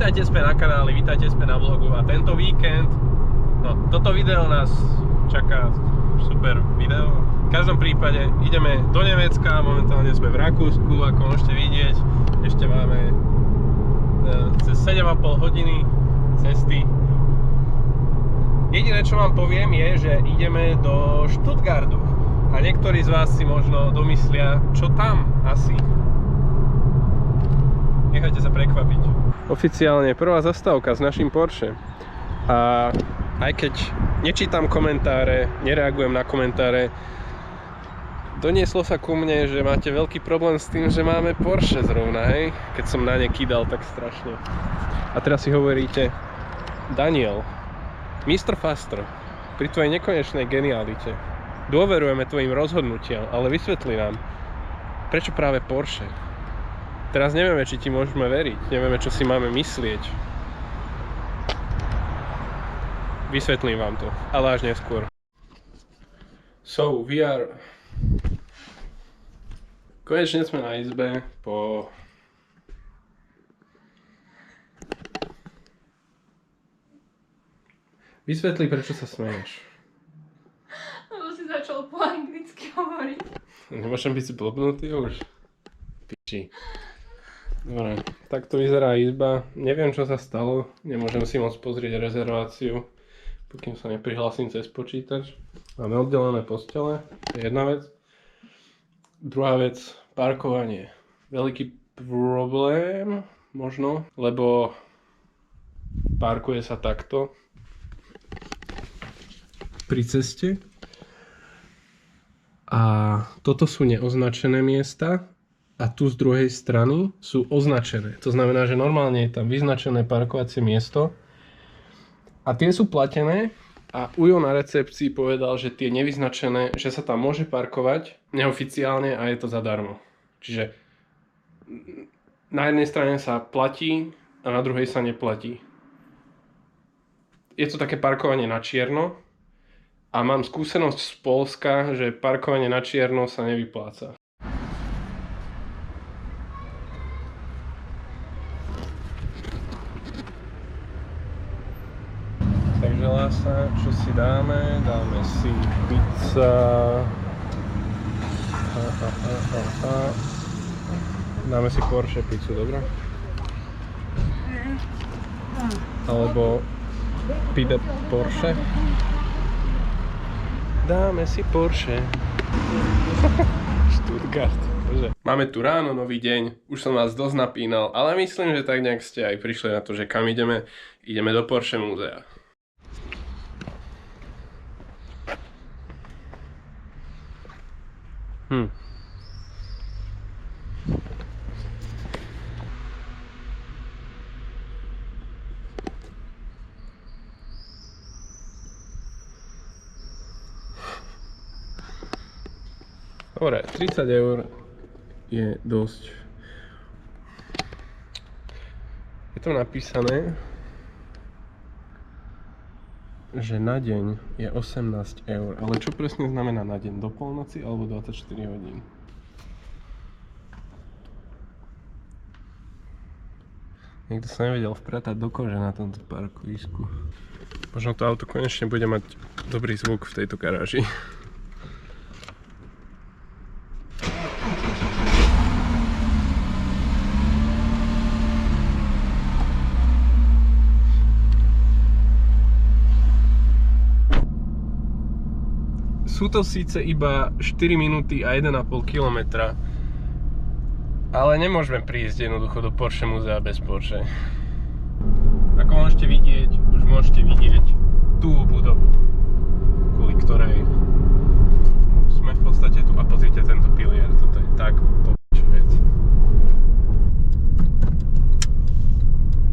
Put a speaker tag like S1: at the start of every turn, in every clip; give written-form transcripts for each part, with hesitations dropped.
S1: Vítajte späť na kanáli, vítajte späť na vlogu a tento víkend, no toto video nás čaká super video. V každom prípade ideme do Nemecka, momentálne sme v Rakúsku, ako môžete vidieť, ešte máme cez 7,5 hodiny cesty. Jediné čo vám poviem je, že ideme do Stuttgartu a niektorí z vás si možno domyslia, čo tam asi. Nechajte sa prekvapiť. Oficiálne prvá zastávka s našim Porsche. A aj keď nečítam komentáre, nereagujem na komentáre, donieslo sa ku mne, že máte veľký problém s tým, že máme Porsche zrovna, hej? Keď som na ne kýdal tak strašne. A teraz si hovoríte, Daniel, Mr. Faster, pri tvojej nekonečnej genialite dôverujeme tvojim rozhodnutiam, ale vysvetli nám, prečo práve Porsche? Teraz nevieme, či ti môžeme veriť, nevieme, čo si máme myslieť. Vysvetlím vám to, ale až neskôr. So, we are... Konečne sme na izbe po... Vysvetli, prečo sa smeješ.
S2: Lebo si začal po anglicky hovoriť.
S1: Nemôžem byť blbnutý už? Piči. Dobre, takto vyzerá izba. Neviem, čo sa stalo. Nemôžem si moc pozrieť rezerváciu, pokým sa neprihlásim cez počítač. Máme oddelené postele, to je jedna vec. Druhá vec, parkovanie. Veľký problém, možno, lebo parkuje sa takto pri ceste. A toto sú neoznačené miesta. A tu z druhej strany sú označené. To znamená, že normálne je tam vyznačené parkovacie miesto a tie sú platené a Ujo na recepcii povedal, že tie nevyznačené, že sa tam môže parkovať neoficiálne a je to zadarmo. Čiže na jednej strane sa platí a na druhej sa neplatí. Je to také parkovanie na čierno a mám skúsenosť z Poľska, že parkovanie na čierno sa nevypláca. Takže Lása, čo si dáme? Dáme si pizza. Dáme si Porsche pizzu, dobré? Alebo pide Porsche. Dáme si Porsche. Stuttgart. Bože. Máme tu ráno, nový deň. Už som vás dosť napínal, ale myslím, že tak nejak ste aj prišli na to, že kam ideme. Ideme do Porsche múzea. Dobre, 30 eur je dosť. Je to napísané, že na deň je 18 eur. Ale čo presne znamená na deň? Do polnoci alebo 24 hodín? Niekto sa nevedel vpratať do kože na tomto parkovisku. Možno to auto konečne bude mať dobrý zvuk v tejto garáži. Sú to síce iba 4 minúty a 1,5 kilometra, ale nemôžeme prísť jednoducho do Porsche múzea bez Porsche. Ako môžete vidieť, už môžete vidieť tú budovu, kvôli ktorej sme v podstate tu. A pozrite tento pilier, toto je tak popič vec.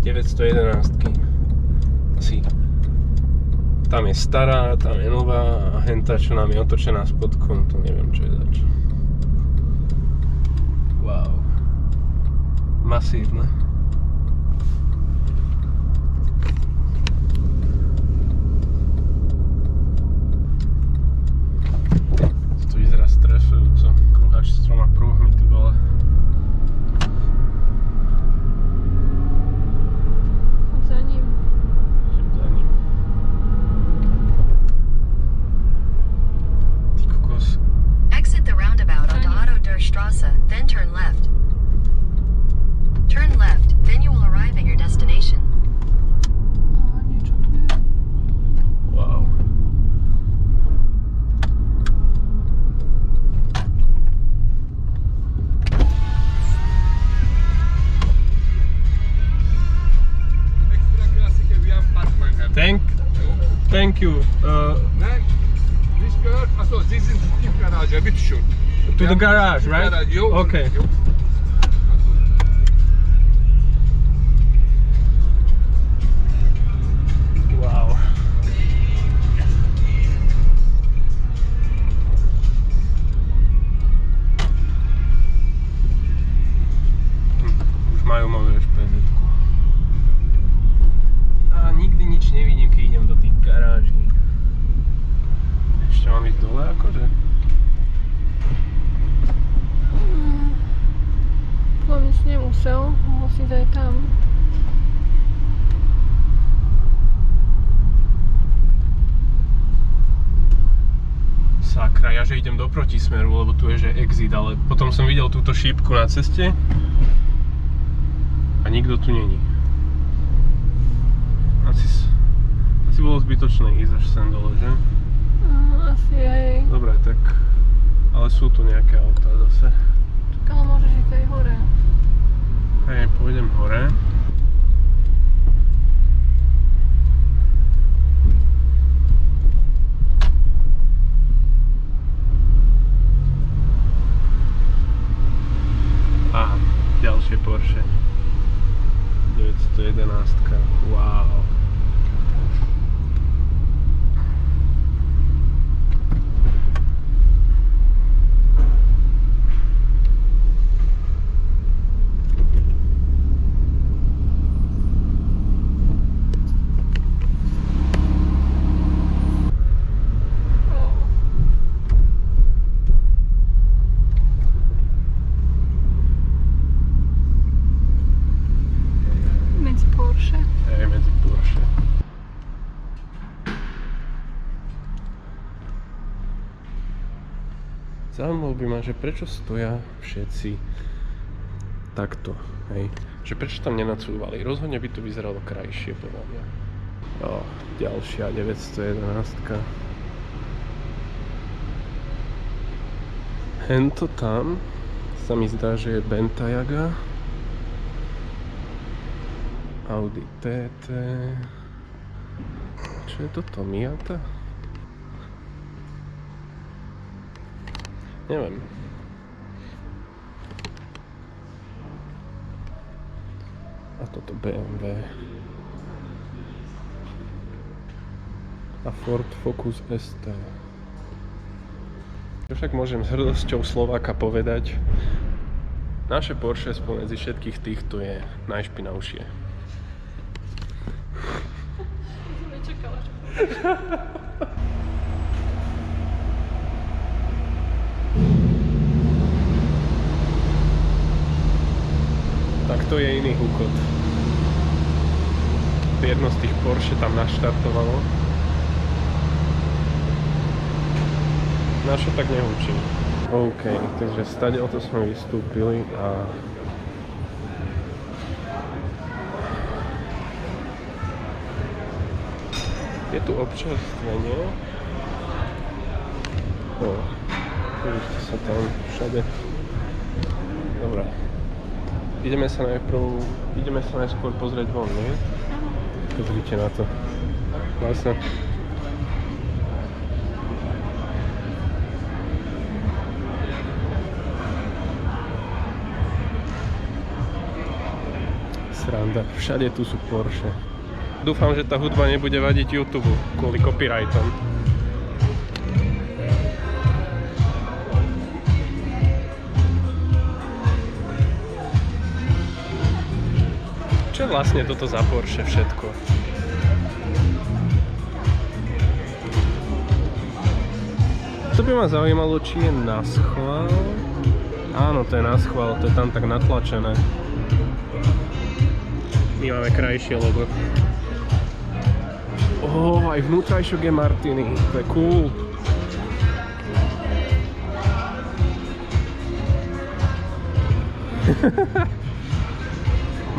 S1: 911. Asi. Tam je stará, tam je nová a henta, čo nám je otočená spodkom, to neviem, čo je zač. Wow. Masívne. To vyzerá stresujúco. Kruhač s 3 prúhmi, ty vole. thank you.
S3: Nee, this girl, also this is the garage, a bit short.
S1: To the garage, right?
S3: Garage, jo,
S1: Okay.
S3: jo.
S1: Wow. Už majú moju špeditku. A nikdy nič nevidím, keď idem do tých garáží. Ešte mám ísť dole akože?
S2: Mám nic nemusel, musí ísť aj tam.
S1: Sakra, ja že idem do protismeru, lebo tu je že exit, ale potom som videl túto šípku na ceste a nikto tu není. Asi bolo zbytočné ísť až sem dole, že?
S2: Asi aj.
S1: Dobre, tak... Ale sú tu nejaké autá zase.
S2: Ale môžeš ísť aj hore.
S1: Hej, pôjdem hore. Aha, ďalšie Porsche 911. Wow.
S2: Medzi Porsche.
S1: Hej, medzi Porsche. Zaujímalo by ma, že prečo stoja všetci takto, hej? Že prečo tam nenacúvali? Rozhodne by to vyzeralo krajšie, podľa mňa. Ďalšia 911. Hento tam sa mi zdá, že je Bentajaga. Audi TT. Čo je toto? Miata? Neviem. A toto BMW. A Ford Focus ST. Čo však môžem s hrdosťou Slováka povedať, naše Porsche spomedzi všetkých týchto je najšpinavšie.
S2: Som nečakala, že
S1: Tak to je iný húkot. Jedno z tých Porsche tam naštartovalo. Naše tak nehúči. OK, takže stadiaľto sme vystúpili a je tu občerstvenie. Vidíte sa tam všade. Dobre. Ideme sa najskôr pozrieť von, nie? Pozrite na to. Vlastne. Sranda. Všade tu sú Porsche. Dúfam, že tá hudba nebude vadiť YouTube kvôli copyrightom. Čo je vlastne toto za Porsche všetko? To by ma zaujímalo, či je na schvál. Áno, to je na schvál, to je tam tak natlačené. My máme krajšie logo. Aj vnútrajšok je Martini, to je cool.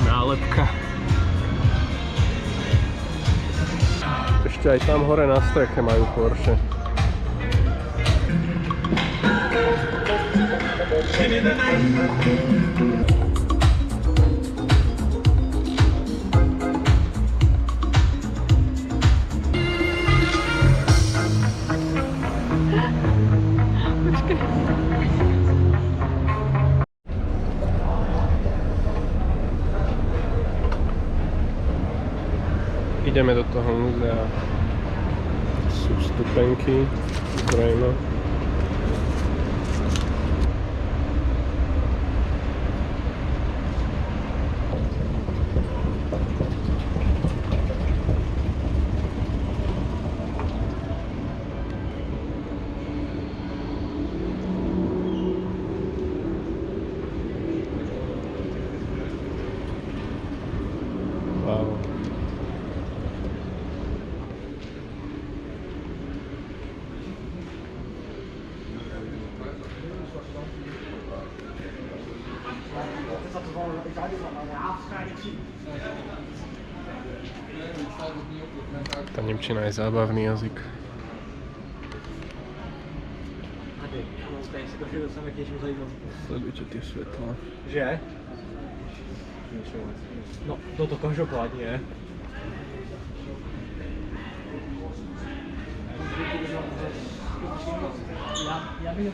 S1: Nálepka. Ešte aj tam hore na streche majú Porsche. ideme do toho múzea. Sú stupenky, zrejme. Wow. Tá nemčina je zábavný jazyk. Sledujte tie svetlá.
S4: Že? No, toto každopádně. Já bych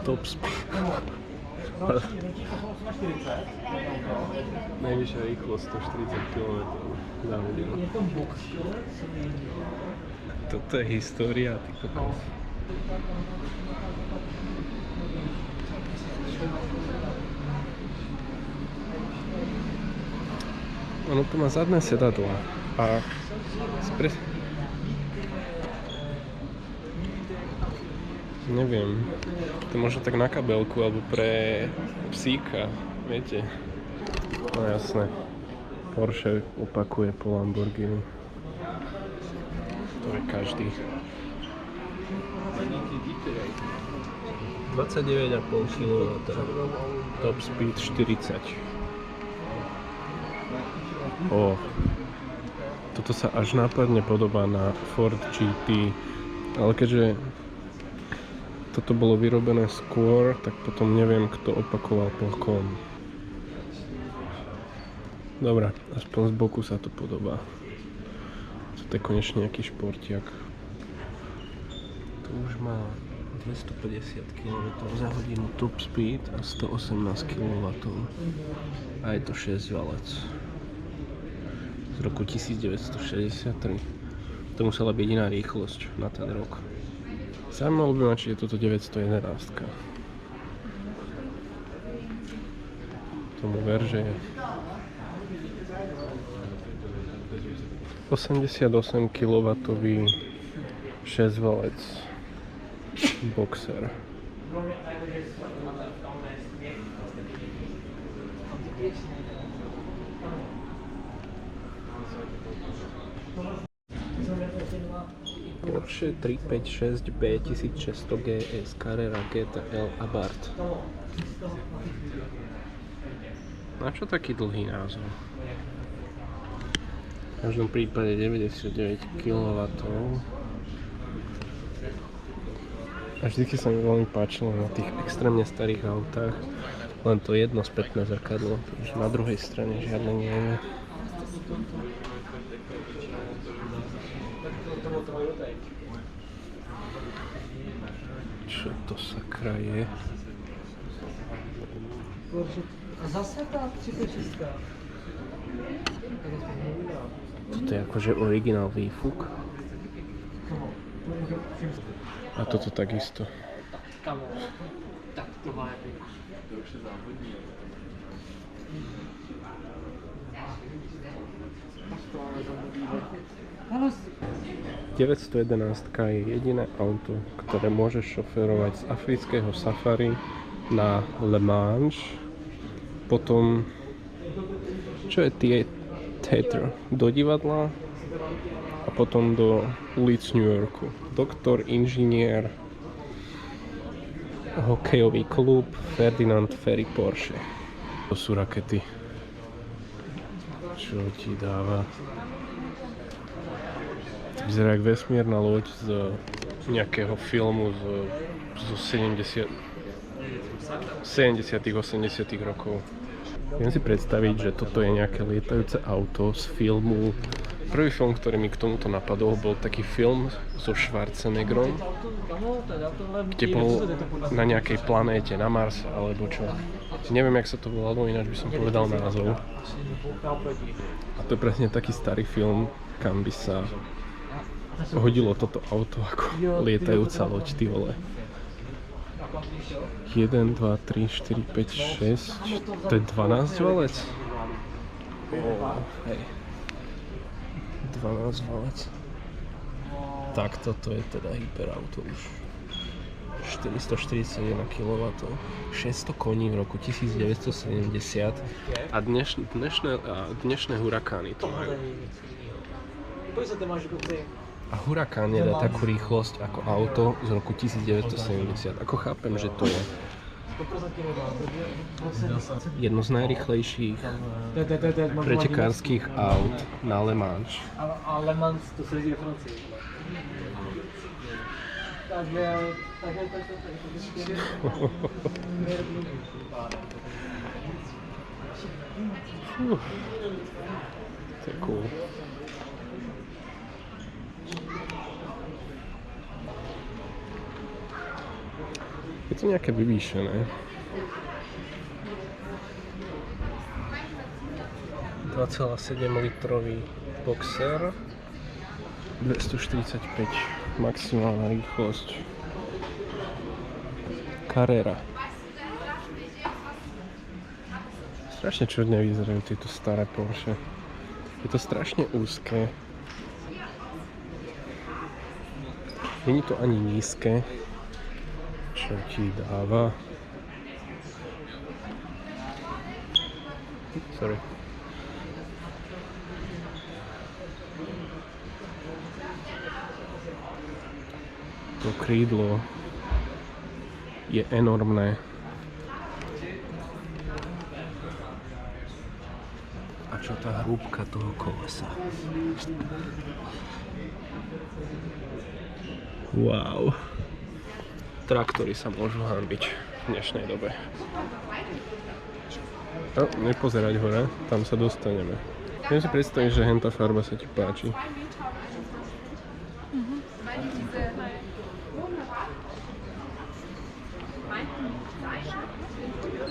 S1: Top speed. Najvyššia rýchlosť 140 km za hodinu. Toto je história, ty kokos. Ono tu má zadné sedadlá a neviem, to možno tak na kabelku alebo pre psíka, viete. No jasné, Porsche opakuje po Lamborghini. To je každý. 29,5 kW, top speed 40. Toto sa až nápadne podobá na Ford GT, ale keďže toto bolo vyrobené skôr, tak potom neviem, kto opakoval po kom. Dobre, aspoň z boku sa to podobá. Toto je konečne nejaký športiak. To už má 250 km za hodinu top speed a 118 kW. A je to 6 valec. Z roku 1963. To musela byť jediná rýchlosť na ten rok. Zaujímalo by ma, či je toto 911. Tomu ver, že je 88 kW 6 valec Boxer. Porsche 356 B1600 GS Carrera GTL Abarth. Na čo taký dlhý názov? V každom prípade 99 kW. A vždycky sa mi veľmi páčilo na tých extrémne starých autách len to jedno spätné zrkadlo, pretože na druhej strane žiadne nie je. Čo to sakra je?
S4: A zase tá 36.
S1: Toto je akože originál výfuk. A toto takisto.
S4: Tak to má je.
S1: 911 je jediné auto, ktoré môže šoférovať z afrického safari na Le Mans, potom čo je theater, do divadla a potom do ulic New Yorku. Doktor, inžinier, hokejový klub, Ferdinand Ferry Porsche. To sú rakety. Čo ti dáva? Vyzerá jak vesmírna loď z nejakého filmu zo 70 80 rokov. Viem si predstaviť, že toto je nejaké lietajúce auto z filmu Prvý film, ktorý mi k tomuto napadol, bol taký film so Schwarzeneggerom, kde bol na nejakej planéte, na Mars alebo čo. Neviem, jak sa to volalo, ináč by som povedal názov. A to je presne taký starý film, kam by sa hodilo toto auto ako lietajúca loď, ty vole. 1, 2, 3, 4, 5, 6, to je 12 valec? Hej. 12 valec. Tak toto je teda hyperauto už. 441 kW, 600 koní v roku 1970 a dnešné hurakány to majú. A hurikán nedá takú rýchlosť ako auto z roku 1970. Ako chápem, že to je jedno z najrýchlejších pretekárskych aut na Le Mans.
S4: A Le Mans to se jezdí ve Francii. Takže
S1: to je cool. Je to nejaké vyvýšené. 2,7 litrový boxer, 245 maximálna rýchlosť. Carrera. Strašne čudne vyzerajú tieto staré Porsche. Je to strašne úzke. Není to ani nízke, čo ti dáva. Sorry. To krídlo je enormné. A čo tá hrúbka toho kolesa? Wow. Traktory sa môžu hanbiť v dnešnej dobe. No, nepozerať hore, tam sa dostaneme. Viem si predstaviť, že hentá farba sa ti páči.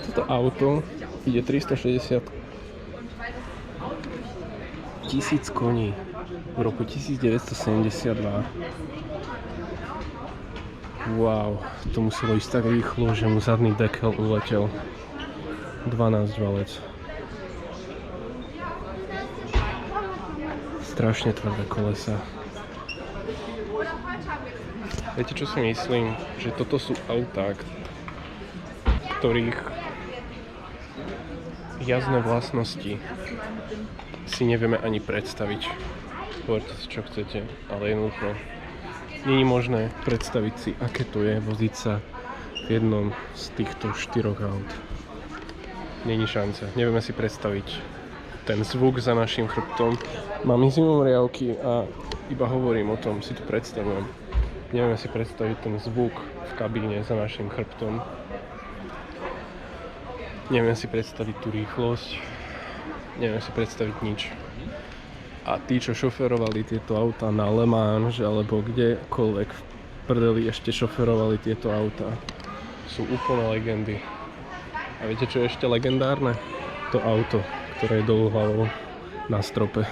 S1: Toto auto ide 360 000 koní v roku 1972. Wow, to muselo ísť tak rýchlo, že mu zadný dekel uletel. 12 valec. Strašne tvrdé kolesa. Viete, čo si myslím? Že toto sú autá, ktorých jazdné vlastnosti si nevieme ani predstaviť. Hovorte si, čo chcete, ale jednoducho nie je možné predstaviť si, aké to je voziť sa v jednom z týchto 4 aut. Není šanca. Nevieme si predstaviť ten zvuk za našim chrbtom. Mám zimomriavky a iba hovorím o tom, si to predstavujem. Nevieme si predstaviť ten zvuk v kabíne za našim chrbtom. Nevieme si predstaviť tú rýchlosť. Nevieme si predstaviť nič. A tí, čo šoferovali tieto autá na Le Mans alebo kdekoľvek v prdeli ešte šoferovali tieto autá, sú úplne legendy. A viete, čo je ešte legendárne? To auto, ktoré je dolu hlavou na strope.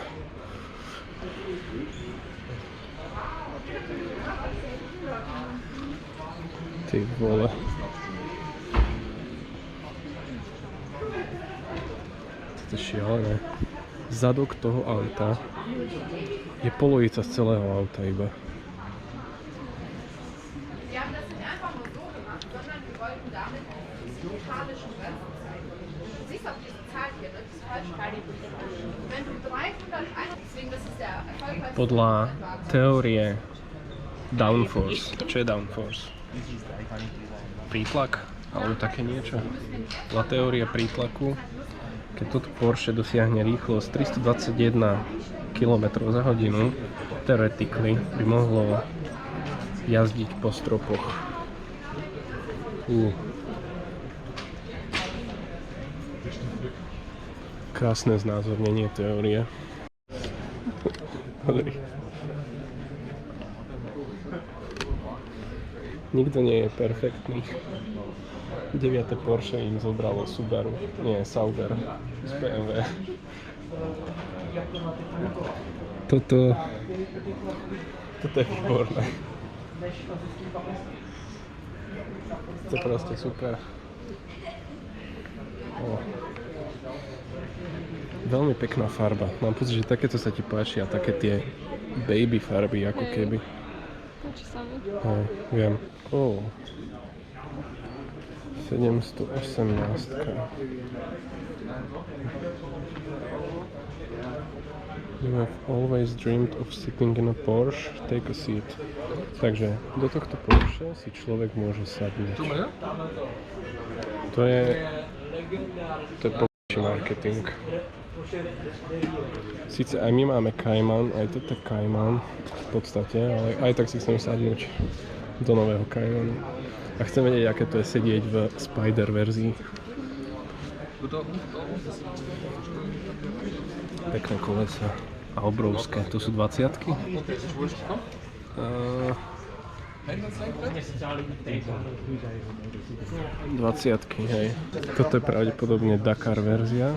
S1: Ty vole. To je šialené. Zadok toho auta je polovica z celého auta iba. Podľa teórie downforce. Čo je downforce? Prítlak? Alebo také niečo? Podľa teórie prítlaku, keď toto Porsche dosiahne rýchlosť 321 km za hodinu, theoretically by mohlo jazdiť po stropoch. Krásne znázornenie teórie. Podri. Nikto nie je perfektný. 9. Porsche im zobralo Subaru, nie, Sauber z BMW. Toto je výborné. To je proste super. Veľmi pekná farba. Mám pocit, že takéto sa ti páčia, také tie baby farby, ako keby.
S2: Páči sa mi.
S1: Viem. 718. You have always dreamed of sitting in a Porsche, take a seat. Takže do tohto Porsche si človek môže sadnúť. To je marketing. Sice aj my máme Cayman, aj toto je Cayman v podstate, ale aj tak si chcem sadnúť do nového Caymanu. A chcem vedieť, aké to je sedieť v Spider verzii. Pekné kolesa a obrovské, to sú 20-ky? 20-ky, hej. Toto je pravdepodobne Dakar verzia.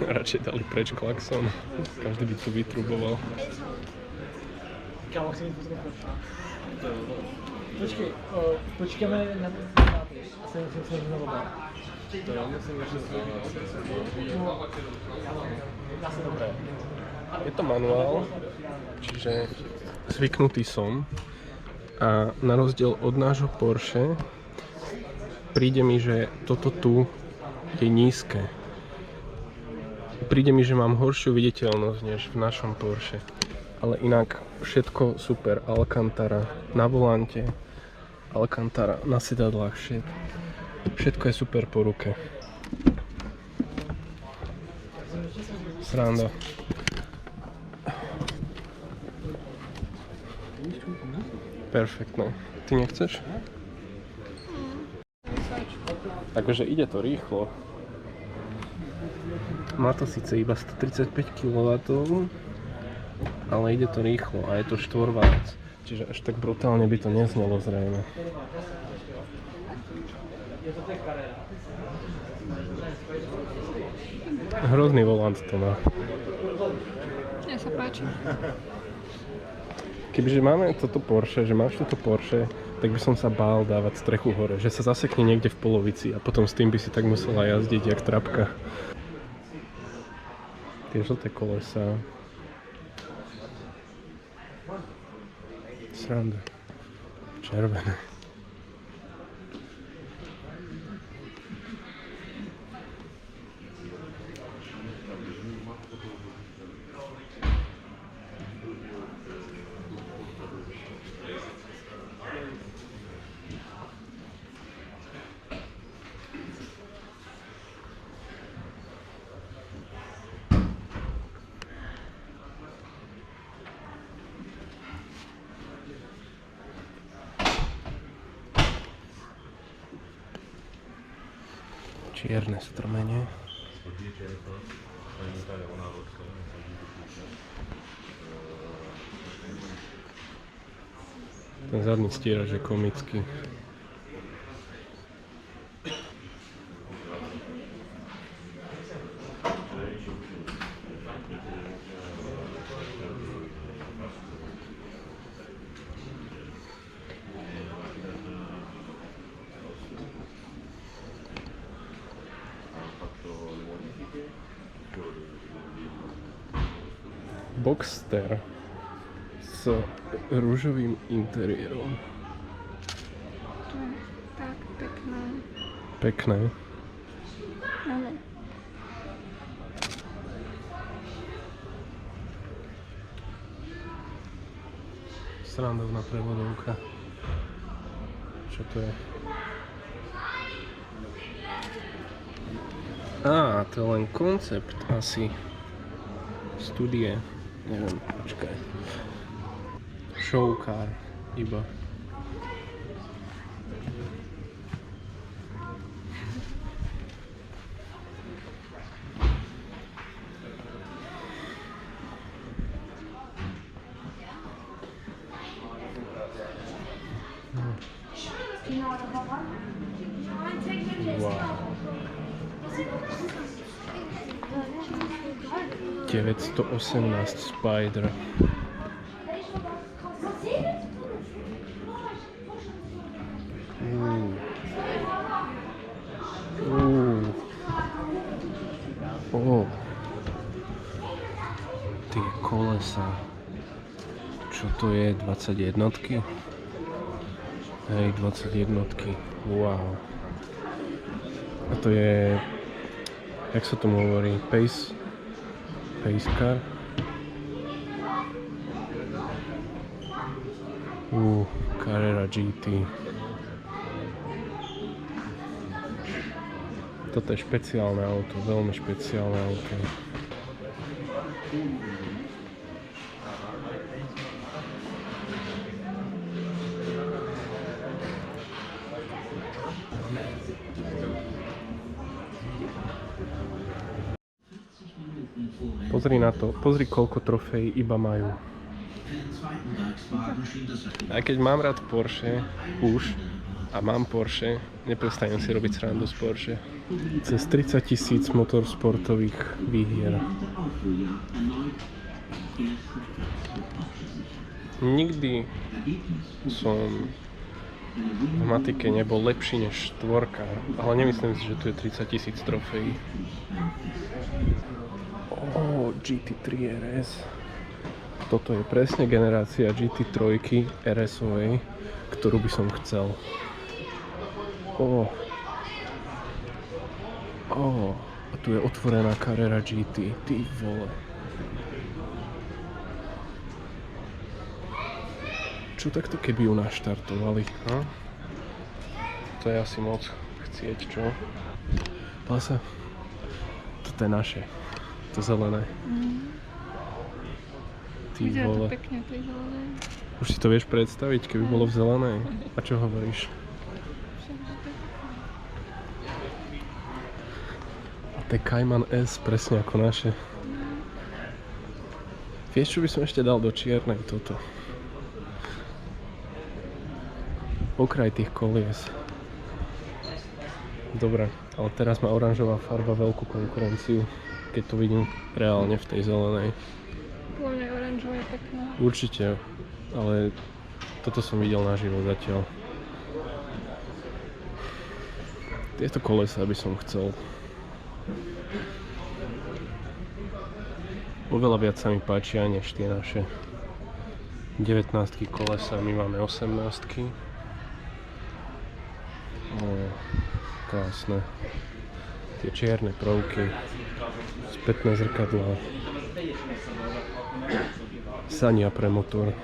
S1: Radšej dali preč klaxon. Každý by tu vytruboval.
S4: Počkejme na to.
S1: Je to manuál, čiže zvyknutý som. A na rozdiel od nášho Porsche príde mi, že toto tu je nízke. Príde mi, že mám horšiu viditeľnosť než v našom Porsche. Ale inak všetko super. Alcantara na volante, Alcantara na sedadlách, všetko je super po ruke. Sranda. Perfektné. Ty nechceš? Takže ide to rýchlo. Má to síce iba 135 kW, ale ide to rýchlo a je to štvorvalec. Čiže až tak brutálne by to neznelo zrejme. Hrozný volant to má.
S2: Mne sa páči.
S1: Kebyže máme toto Porsche, že máš toto Porsche, tak by som sa bál dávať strechu hore, že sa zasekne niekde v polovici a potom s tým by si tak musela jazdiť jak trapka. Tie žlté kolesa. Sranda. Červené. Čierne strmenie. Ten zadný stierač je komický. Boxster s ružovým interiérom.
S2: To je tak pekné.
S1: Pekné.
S2: Ale
S1: Srandovná prevodovka. Čo to je? Á, to je len koncept asi. Studie. Neviem, počkaj. Showcar iba. Wow. 918 Spider. Tie kolesa. Čo to je? 21? Hej, 21. Wow. A to je... Jak sa tomu hovorí? Pace car. Carrera GT. Toto je špeciálne auto, veľmi špeciálne auto. Pozri na to, pozri koľko trofejí iba majú. Aj keď mám rád Porsche, už, a mám Porsche, neprestanem si robiť srandu z Porsche. Cez 30 000 motorsportových výhier. Nikdy som v matike nebol lepší než štvorka, ale nemyslím si, že tu je 30 000 trofejí. GT3 RS. Toto je presne generácia GT3 RS-ovej, ktorú by som chcel. A tu je otvorená Carrera GT. Ty vole. Čo takto keby ju naštartovali? To je asi moc chcieť, čo? Pasa. Toto je naše. To zelené. Ty vole.
S2: To pekne, to je zelené.
S1: Už si to vieš predstaviť, keby bolo v zelenej? A čo hovoríš? A to je Cayman S, presne ako naše. Vieš, čo by som ešte dal do čiernej toto? Okraj tých kolies. Dobre, ale teraz má oranžová farba veľkú konkurenciu, keď to vidím reálne v tej zelenej.
S2: Podľa mňa oranžová je pekná.
S1: Určite, ale toto som videl naživo zatiaľ. Tieto kolesa by som chcel. Oveľa viac sa mi páčia než tie naše 19 kolesa, my máme 18. Krásne. Tie čierne prvky, spätné zrkadlá, sania pre motor.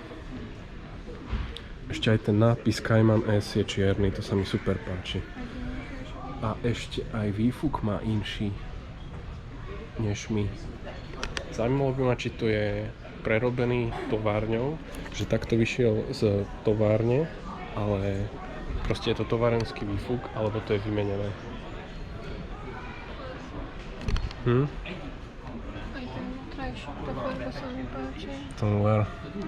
S1: Ešte aj ten nápis Cayman S je čierny, to sa mi super páči. A ešte aj výfuk má inší než my. Zaujímalo by ma, či to je prerobený továrňou, že takto vyšiel z továrne, ale proste je to továrenský výfuk, alebo to je vymenené.
S2: Aj ten krajší, tá farba sa mi páči.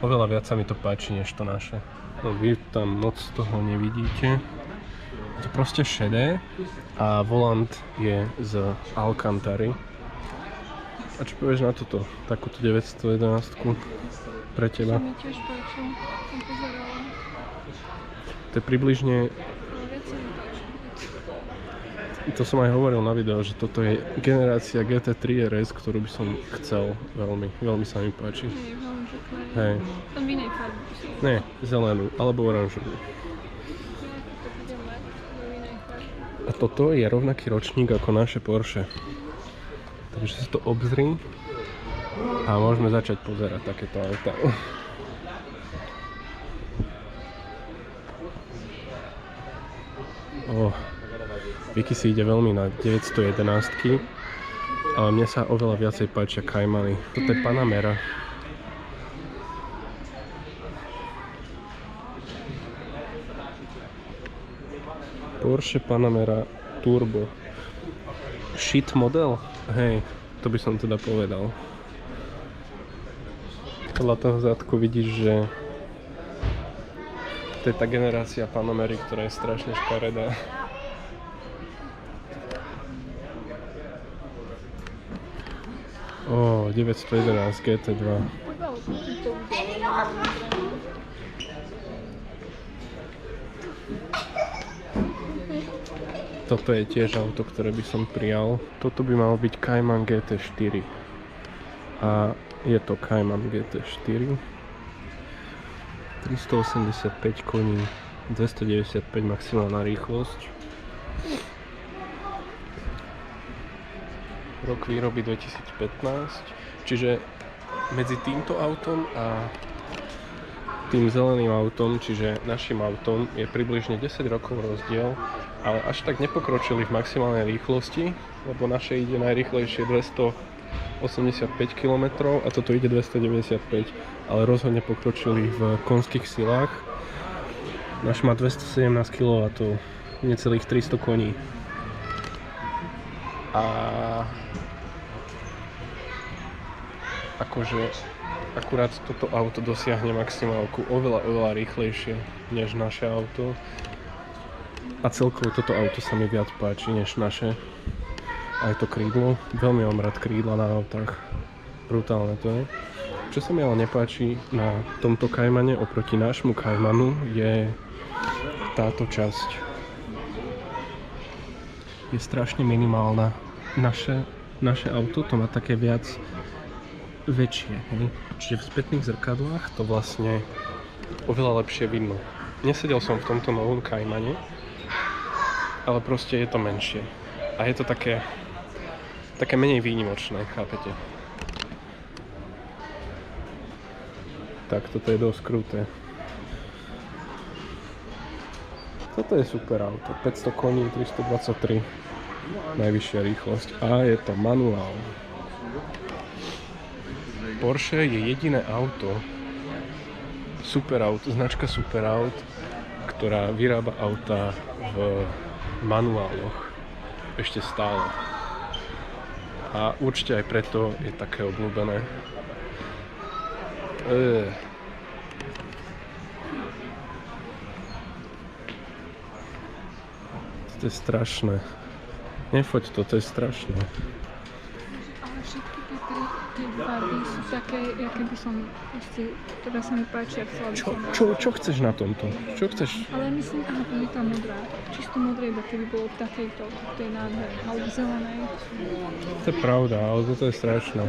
S1: Oveľa viac sa mi to páči, než to naše. No, vy tam moc toho nevidíte. Je to proste šedé a volant je z Alcantary. A čo povieš na toto? Takúto 911 pre teba?
S2: To mi tiež páči, som pozerala.
S1: To je približne...
S2: Ale viac sa mi páči.
S1: To som aj hovoril na videu, že toto je generácia GT3 RS, ktorú by som chcel veľmi. Veľmi sa mi páči.
S2: Hej, veľmi pekné.
S1: Hej.
S2: Tam v inej farbe.
S1: Nie, zelenú alebo oranžovú.
S2: Ja to budem mať v inej farbe.
S1: A toto je rovnaký ročník ako naše Porsche. Takže si to obzri a môžeme začať pozerať takéto auta. Vicky si ide veľmi na 911, ale mne sa oveľa viacej páčia Caymany. Toto je Panamera. Porsche Panamera Turbo. Shit model? Hej, to by som teda povedal. Podľa toho zadku vidíš, že To je tá generácia Panamery, ktorá je strašne škaredá. Ó, 911 GT2. Toto je tiež auto, ktoré by som prijal. Toto by malo byť Cayman GT4. A je to Cayman GT4. 385 koní, 295 maximálna rýchlosť. Rok výroby 2015. Čiže medzi týmto autom a tým zeleným autom, čiže našim autom, je približne 10 rokov rozdiel, ale až tak nepokročili v maximálnej rýchlosti, lebo naše ide najrýchlejšie 285 km a toto ide 295, ale rozhodne pokročili v konských silách. Náš má 217 kW, necelých 300 koní. A akože akurát toto auto dosiahne maximálku oveľa rýchlejšie než naše auto. A celkovo toto auto sa mi viac páči než naše. Aj to krídlo. Veľmi mám rád krídla na autách. Brutálne to je. Čo sa mi ale nepáči na tomto Caymane oproti nášmu Caymanu je táto časť. Je strašne minimálna. Naše auto to má také viac väčšie. Hej? Čiže v spätných zrkadlách to vlastne oveľa lepšie vidno. Nesedel som v tomto novom Caymane, ale proste je to menšie. A je to také menej výnimočné, chápete? Tak, toto je dosť kruté. Toto je super auto. 500 koní, 323. Najvyššia rýchlosť. A je to manuál. Porsche je jediné auto, značka Superaut, ktorá vyrába auta v manuáloch. Ešte stále. A určite aj preto je také obľúbené. To je strašné. Nefoď to, to je strašné.
S2: Ale všetky tie farby sú také, aké by som ešte, teda sa mi páči, ak chcela by som...
S1: Čo chceš na tomto? Čo chceš?
S2: Ale myslím, aha, to je tá modrá. Čisto modré, iba keby bolo v takejto, to je nádherné, alebo zelenej.
S1: To je pravda, ale toto je strašné.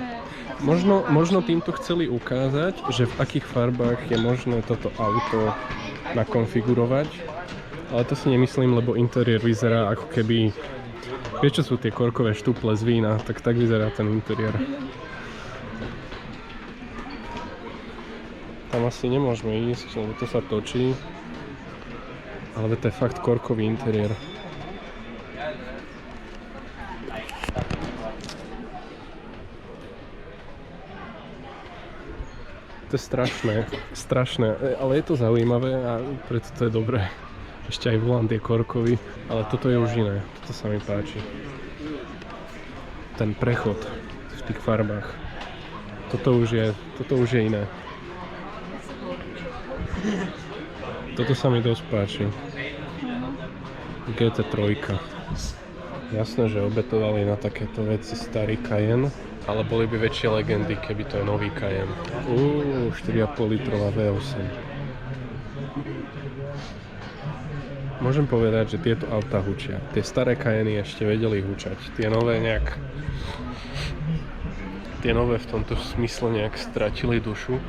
S1: Možno týmto chceli ukázať, že v akých farbách je možné toto auto nakonfigurovať. Ale to si nemyslím, lebo interiér vyzerá ako keby... Vieš, čo sú tie korkové štuple z vína? Tak vyzerá ten interiér. Tam asi nemôžeme ísť, lebo to sa točí. Ale to je fakt korkový interiér. To je strašné, ale je to zaujímavé a preto to je dobré. Ešte aj volant je korkový, ale toto je už iné, toto sa mi páči. Ten prechod v tých farbách, toto už je iné. Toto sa mi dosť páči. GT3. Jasné, že obetovali na takéto veci starý Cayenne, ale boli by väčšie legendy, keby to je nový Cayenne. 4,5 litrová V8. Môžem povedať, že tieto autá hučia. Tie staré Cayenne ešte vedeli hučať. Tie nové v tomto smysle nejak stratili dušu.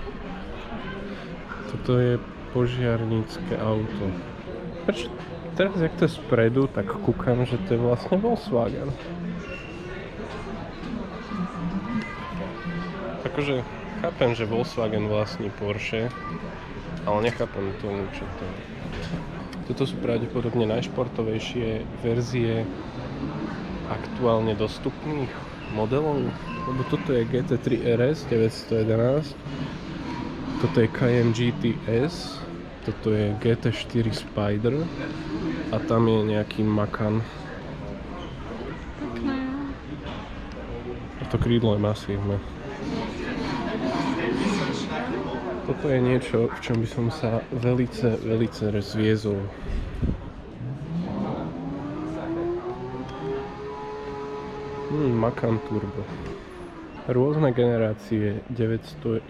S1: Toto je požiarnícke auto. Teraz, jak to je spredu, tak kúkam, že to je vlastne Volkswagen. Akože chápem, že Volkswagen vlastní Porsche, ale nechápem to, čo to je. Toto sú pravdepodobne najšportovejšie verzie aktuálne dostupných modelov, lebo toto je GT3 RS 911, toto je Cayenne GTS, toto je GT4 Spider a tam je nejaký Macan.
S2: Pekné.
S1: A to krídlo je masívne. To Toto je niečo, v čom by som sa velice zviezol. Macan Turbo. Rôzne generácie 911.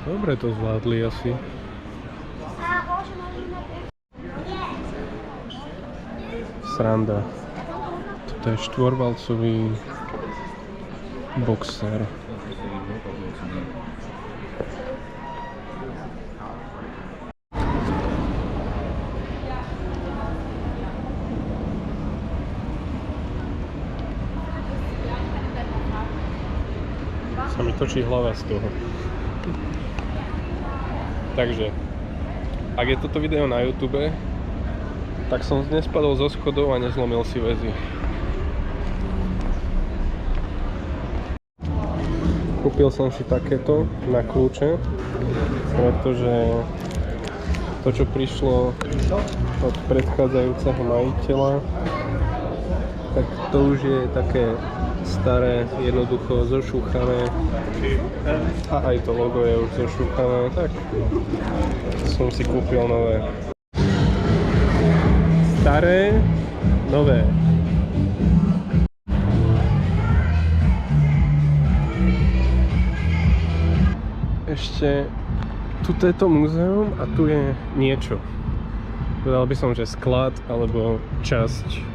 S1: Dobre to zvládli asi. Sranda. Toto je štvorvalcový boxer. Sa mi točí hlava z toho. Takže, ak je toto video na YouTube, tak som nespadol zo schodov a nezlomil si väzy. Kúpil som si takéto na kľúče, pretože to, čo prišlo od predchádzajúceho majiteľa, tak to už je také staré, jednoducho zošúchané a aj to logo je už zošúchané, tak som si kúpil nové. Staré, nové. Ešte tuto je to múzeum a tu je niečo. Povedal by som, že sklad alebo časť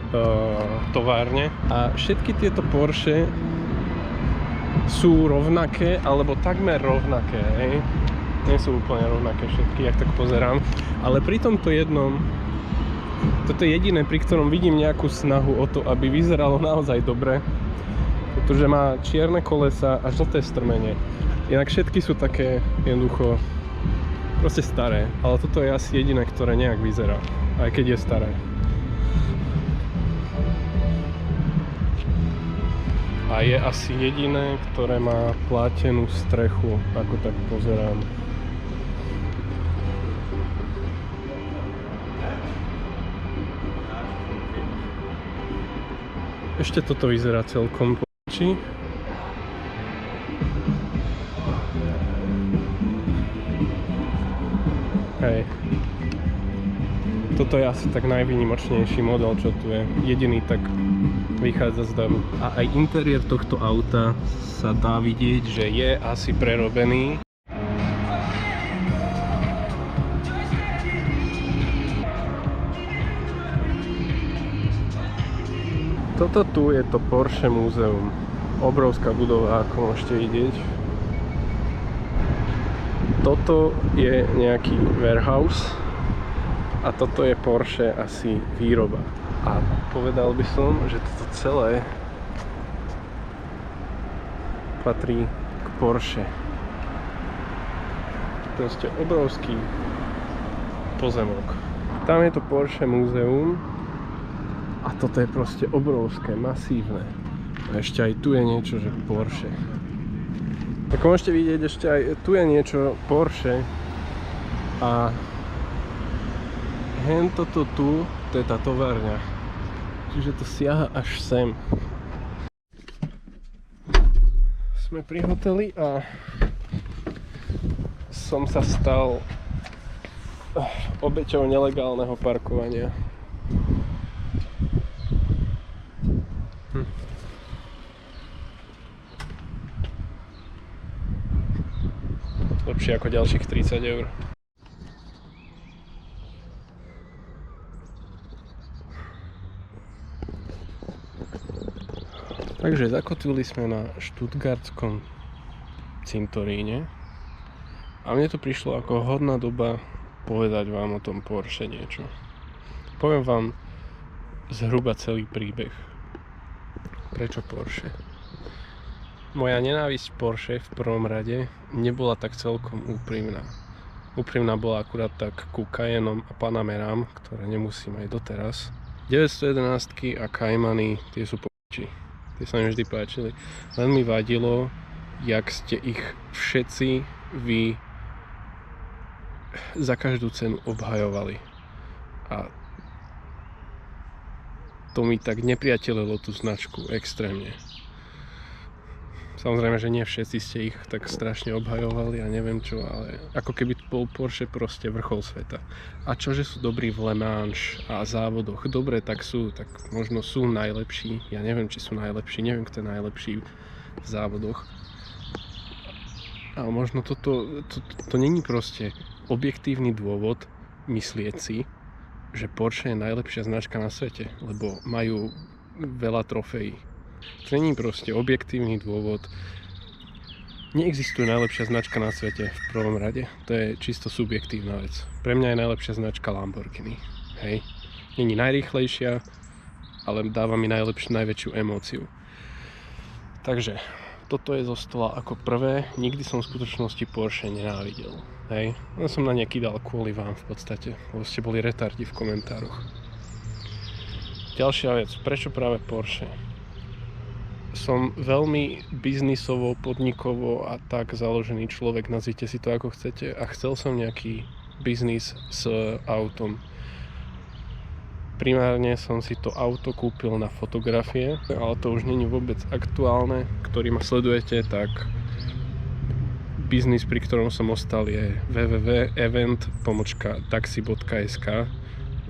S1: továrne. A všetky tieto Porsche sú rovnaké, alebo takmer rovnaké, hej? Nie sú úplne rovnaké všetky, ak tak pozerám. Ale pri tomto jednom, toto je jediné, pri ktorom vidím nejakú snahu o to, aby vyzeralo naozaj dobre. Pretože má čierne kolesa a žlté strmenie. Inak všetky sú také jednoducho proste staré. Ale toto je asi jediné, ktoré nejak vyzerá. Aj keď je staré. A je asi jediné, ktoré má plátenú strechu, ako tak pozerám. Ešte toto vyzerá celkom poči. Hej. Toto je asi tak najvýnimočnejší model, čo tu je. Jediný tak vychádza z davu. A aj interiér tohto auta sa dá vidieť, že je asi prerobený. Toto tu je to Porsche múzeum. Obrovská budova, ako môžete vidieť. Toto je nejaký warehouse. A toto je Porsche asi výroba. A povedal by som, že toto celé patrí k Porsche. Proste obrovský pozemok. Tam je to Porsche múzeum a toto je proste obrovské, masívne. A ešte aj tu je niečo, že Porsche. Ako môžete vidieť, ešte aj tu je niečo Porsche a hen toto tu, to je tá továrňa. Čiže to siaha až sem. Sme pri hoteli a som sa stal obeťou nelegálneho parkovania. Lepšie ako ďalších 30 eur. Takže zakotvili sme na Stuttgartskom cintoríne a mne to prišlo ako hodná doba povedať vám o tom Porsche niečo. Poviem vám zhruba celý príbeh. Prečo Porsche? Moja nenávisť Porsche v prvom rade nebola tak celkom úprimná. Úprimná bola akurát tak ku Cayennom a Panamerám, ktoré nemusím aj doteraz. 911 a Caymany, tie sú poči. Tie sa mi vždy páčili. Len mi vadilo, jak ste ich všetci vy za každú cenu obhajovali. A to mi tak nepriateľilo tú značku extrémne. Samozrejme, že nie všetci ste ich tak strašne obhajovali a neviem čo, ale ako keby bol Porsche proste vrchol sveta. A čože sú dobrí v Le Mans a závodoch, dobre tak sú, tak možno sú najlepší, ja neviem či sú najlepší, neviem kto je najlepší v závodoch. Ale možno to není proste objektívny dôvod myslieť si, že Porsche je najlepšia značka na svete, lebo majú veľa trofejí. To není proste objektívny dôvod. Neexistuje najlepšia značka na svete v prvom rade. To je čisto subjektívna vec. Pre mňa je najlepšia značka Lamborghini. Hej. Není najrýchlejšia, ale dáva mi najväčšiu emóciu. Takže toto je zo stola ako prvé. Nikdy som v skutočnosti Porsche nenávidel. Hej. Ja som na ne kydal kvôli vám v podstate, lebo ste boli retardi v komentároch. Ďalšia vec. Prečo práve Porsche? Som veľmi biznisovo, podnikovo a tak založený človek, nazvite si to ako chcete, a chcel som nejaký biznis s autom. Primárne som si to auto kúpil na fotografie, ale to už není vôbec aktuálne. Ktorí ma sledujete, tak biznis, pri ktorom som ostal, je www.event.taxi.sk.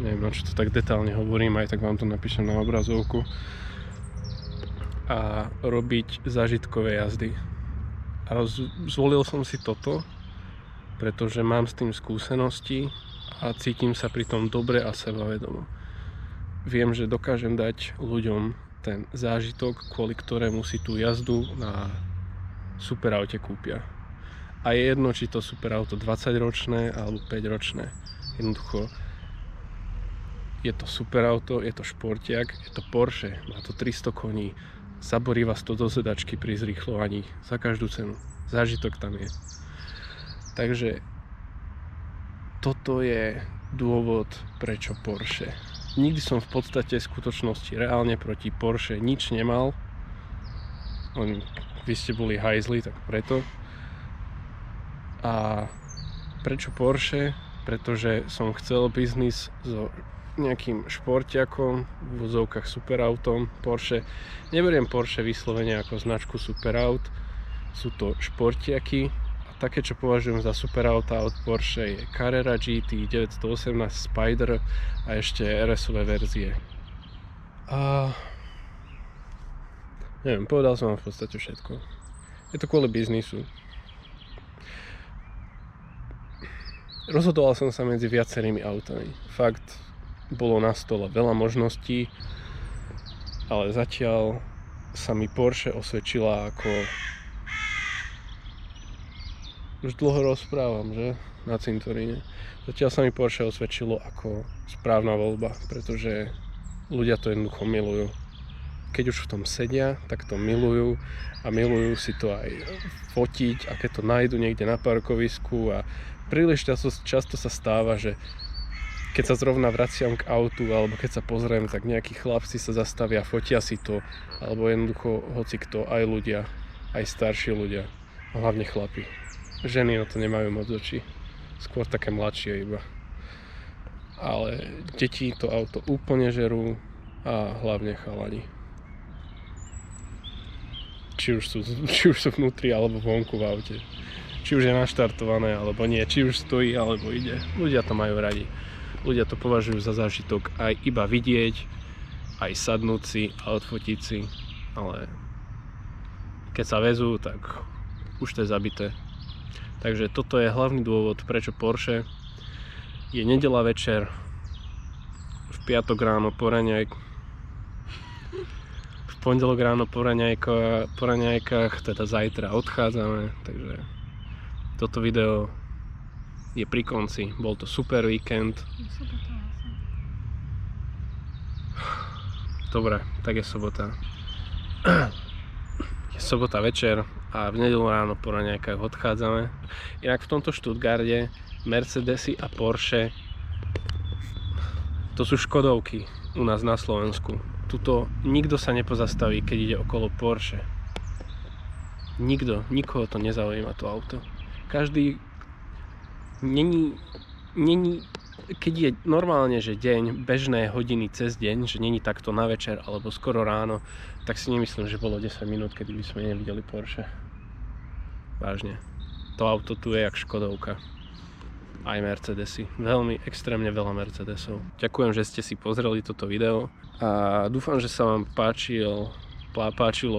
S1: Neviem, na čo to tak detálne hovorím, aj tak vám to napíšem na obrazovku. A robiť zážitkové jazdy. A zvolil som si toto, pretože mám s tým skúsenosti a cítim sa pri tom dobre a sebavedomo. Viem, že dokážem dať ľuďom ten zážitok, kvôli ktorému si tú jazdu na superaute kúpia. A je jedno, či to superauto 20-ročné alebo 5-ročné. Jednoducho je to superauto, je to športiak, je to Porsche, má to 300 koní. Zaborí vás to do sedačky pri zrýchľovaní za každú cenu. Zážitok tam je. Takže toto je dôvod, prečo Porsche. Nikdy som v podstate v skutočnosti reálne proti Porsche nič nemal. Vy ste boli hajzli, tak preto. A prečo Porsche? Pretože som chcel biznis so nejakým športiakom, v vozovkách superautom. Porsche, neberiem Porsche vyslovene ako značku superaut, sú to športiaky a také, čo považujem za superauta od Porsche, je Carrera GT, 918 Spider a ešte RS-ové verzie. A neviem, povedal som vám v podstate všetko. Je to kvôli biznisu. Rozhodoval som sa medzi viacerými autami. Fakt, bolo na stole veľa možností, ale zatiaľ sa mi Porsche osvedčila ako... Už dlho rozprávam, že? Na cintoríne. Zatiaľ sa mi Porsche osvedčilo ako správna voľba, pretože ľudia to jednoducho milujú. Keď už v tom sedia, tak to milujú a milujú si to aj fotiť, a keď to nájdu niekde na parkovisku, a príliš často sa stáva, že keď sa zrovna vraciam k autu, alebo keď sa pozriem, tak nejakí chlapci sa zastavia, fotia si to, alebo jednoducho hocikto, aj ľudia, aj starší ľudia, a hlavne chlapi. Ženy na to nemajú moc očí, skôr také mladšie iba. Ale deti to auto úplne žerú a hlavne chalani. Či už sú vnútri alebo vonku v aute. Či už je naštartované alebo nie, či už stojí alebo ide. Ľudia to majú radi. Ľudia to považujú za zážitok aj iba vidieť, aj sadnúť si a odfotiť si, ale keď sa vezú, tak už to je zabité. Takže toto je hlavný dôvod, prečo Porsche. Je nedeľa večer, v piatok ráno po raňajkách, v pondelok ráno po raňajkách, teda zajtra odchádzame, takže toto video je pri konci. Bol to super víkend. Dobre, tak je sobota. Je sobota večer a v nedeľu ráno po raňajkách odchádzame. Inak v tomto Stuttgarte Mercedesy a Porsche, to sú Škodovky u nás na Slovensku. Tuto nikto sa nepozastaví, keď ide okolo Porsche. Nikoho to nezaujíma to auto. Každý keď je normálne, že deň, bežné hodiny cez deň, že není takto na večer alebo skoro ráno, tak si nemyslím, že bolo 10 minút, kedy by sme nevideli Porsche. Vážne. To auto tu je jak Škodovka. Aj Mercedesy. Veľmi, extrémne veľa Mercedesov. Ďakujem, že ste si pozreli toto video a dúfam, že sa vám páčilo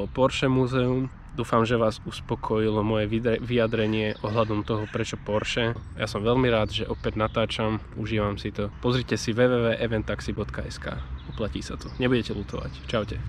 S1: Porsche Múzeum. Dúfam, že vás uspokojilo moje vyjadrenie ohľadom toho, prečo Porsche. Ja som veľmi rád, že opäť natáčam, užívam si to. Pozrite si www.eventtaxi.sk. Uplatí sa to. Nebudete ľutovať. Čaute.